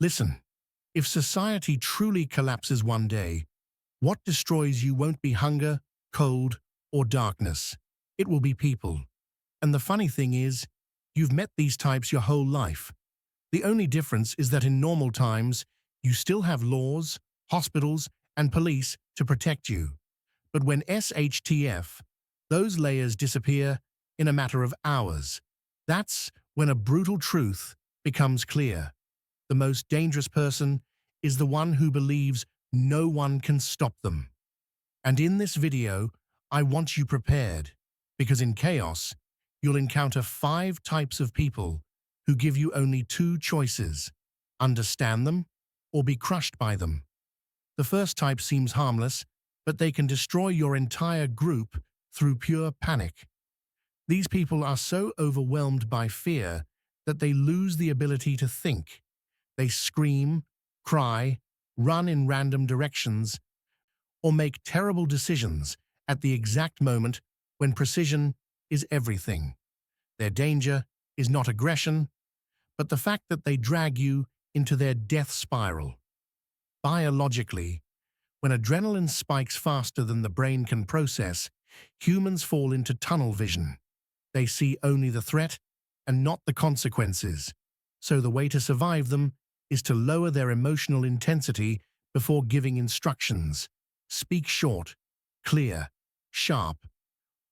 Listen, if society truly collapses one day, what destroys you won't be hunger, cold, or darkness. It will be people. And the funny thing is, you've met these types your whole life. The only difference is that in normal times, you still have laws, hospitals, and police to protect you. But when SHTF, those layers disappear in a matter of hours. That's when a brutal truth becomes clear. The most dangerous person is the one who believes no one can stop them. And in this video, I want you prepared, because in chaos, you'll encounter 5 types of people who give you only 2 choices: understand them or be crushed by them. The first type seems harmless, but they can destroy your entire group through pure panic. These people are so overwhelmed by fear that they lose the ability to think. They scream, cry, run in random directions, or make terrible decisions at the exact moment when precision is everything. Their danger is not aggression, but the fact that they drag you into their death spiral. Biologically, when adrenaline spikes faster than the brain can process, humans fall into tunnel vision. They see only the threat and not the consequences. So the way to survive them is to lower their emotional intensity before giving instructions. Speak short, clear, sharp.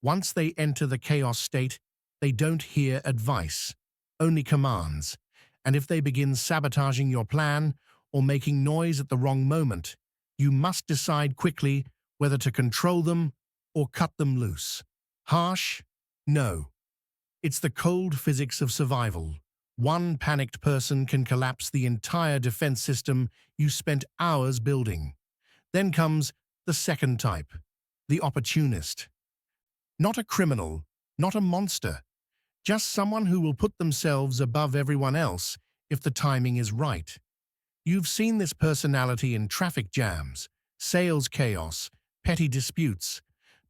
Once they enter the chaos state, they don't hear advice, only commands. And if they begin sabotaging your plan or making noise at the wrong moment, you must decide quickly whether to control them or cut them loose. Harsh? No. It's the cold physics of survival. One panicked person can collapse the entire defense system you spent hours building. Then comes the second type, the opportunist. Not a criminal, not a monster, just someone who will put themselves above everyone else if the timing is right. You've seen this personality in traffic jams, sales chaos, petty disputes,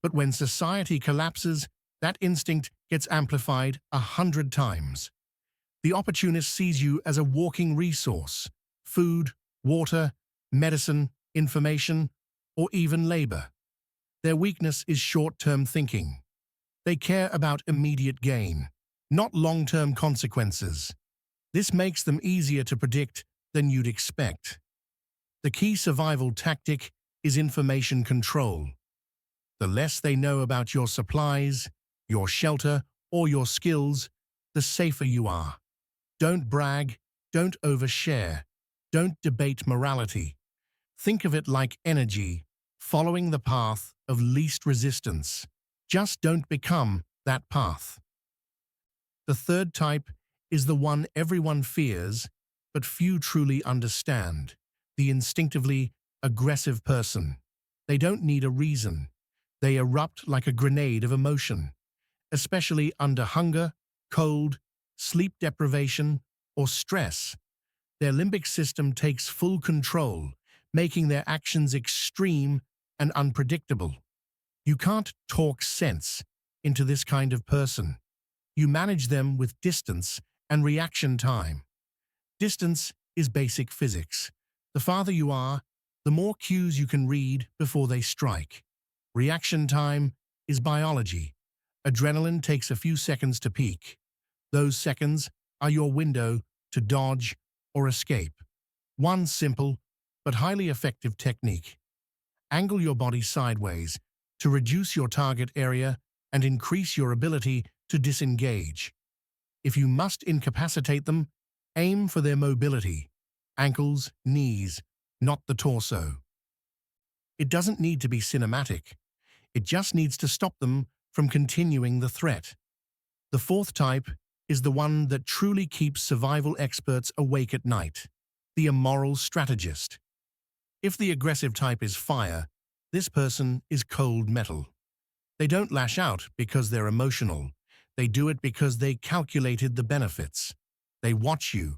but when society collapses, that instinct gets amplified 100 times. The opportunist sees you as a walking resource: food, water, medicine, information, or even labor. Their weakness is short-term thinking. They care about immediate gain, not long-term consequences. This makes them easier to predict than you'd expect. The key survival tactic is information control. The less they know about your supplies, your shelter, or your skills, the safer you are. Don't brag, don't overshare, don't debate morality. Think of it like energy, following the path of least resistance. Just don't become that path. The third type is the one everyone fears, but few truly understand: the instinctively aggressive person. They don't need a reason. They erupt like a grenade of emotion, especially under hunger, cold, sleep deprivation, or stress. Their limbic system takes full control, making their actions extreme and unpredictable. You can't talk sense into this kind of person. You manage them with distance and reaction time. Distance is basic physics. The farther you are, the more cues you can read before they strike. Reaction time is biology. Adrenaline takes a few seconds to peak. Those seconds are your window to dodge or escape. One simple but highly effective technique: angle your body sideways to reduce your target area and increase your ability to disengage. If you must incapacitate them, aim for their mobility, ankles, knees, not the torso. It doesn't need to be cinematic. It just needs to stop them from continuing the threat. The fourth type is the one that truly keeps survival experts awake at night: the amoral strategist. If the aggressive type is fire, this person is cold metal. They don't lash out because they're emotional. They do it because they calculated the benefits. They watch you,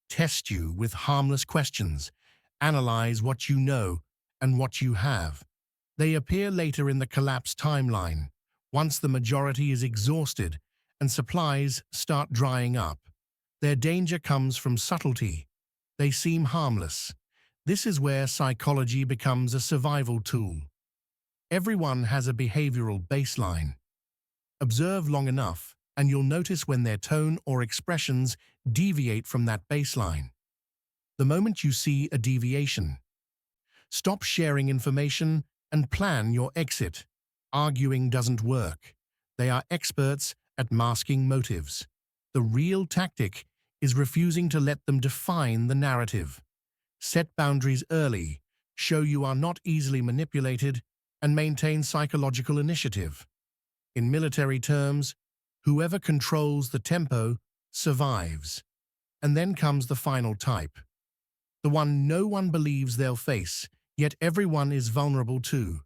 test you with harmless questions, analyze what you know and what you have. They appear later in the collapse timeline, once the majority is exhausted and supplies start drying up. Their danger comes from subtlety, They seem harmless. This is where psychology becomes a survival tool. Everyone has a behavioral baseline. Observe long enough, and you'll notice when their tone or expressions deviate from that baseline. The moment you see a deviation, stop sharing information and plan your exit. Arguing doesn't work. They are experts at masking motives. The real tactic is refusing to let them define the narrative. Set boundaries early, show you are not easily manipulated, and maintain psychological initiative. In military terms, whoever controls the tempo survives. And then comes the final type. The one no one believes they'll face, yet everyone is vulnerable to.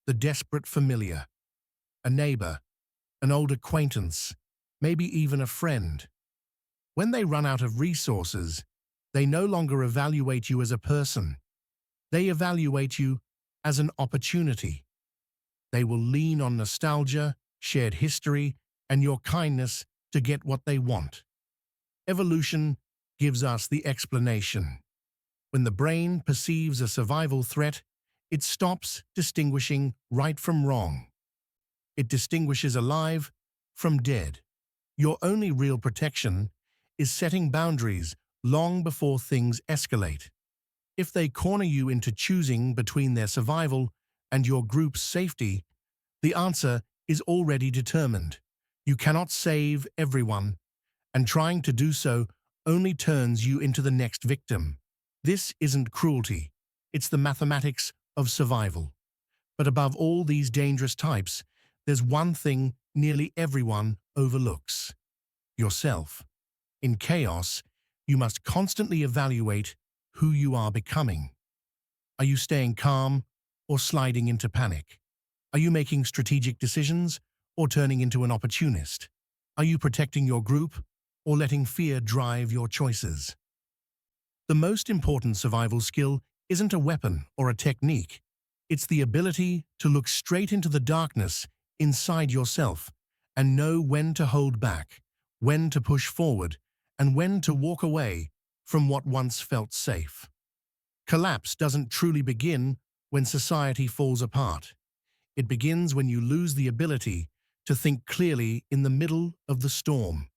The desperate familiar. A neighbor, an old acquaintance, maybe even a friend. When they run out of resources, they no longer evaluate you as a person. They evaluate you as an opportunity. They will lean on nostalgia, shared history, and your kindness to get what they want. Evolution gives us the explanation. When the brain perceives a survival threat, it stops distinguishing right from wrong. It distinguishes alive from dead. Your only real protection is setting boundaries long before things escalate. If they corner you into choosing between their survival and your group's safety, the answer is already determined. You cannot save everyone, and trying to do so only turns you into the next victim. This isn't cruelty, it's the mathematics of survival. But above all these dangerous types, there's one thing nearly everyone overlooks: yourself. In chaos, you must constantly evaluate who you are becoming. Are you staying calm or sliding into panic? Are you making strategic decisions or turning into an opportunist? Are you protecting your group or letting fear drive your choices? The most important survival skill isn't a weapon or a technique. It's the ability to look straight into the darkness inside yourself and know when to hold back, when to push forward, and when to walk away from what once felt safe. Collapse doesn't truly begin when society falls apart. It begins when you lose the ability to think clearly in the middle of the storm.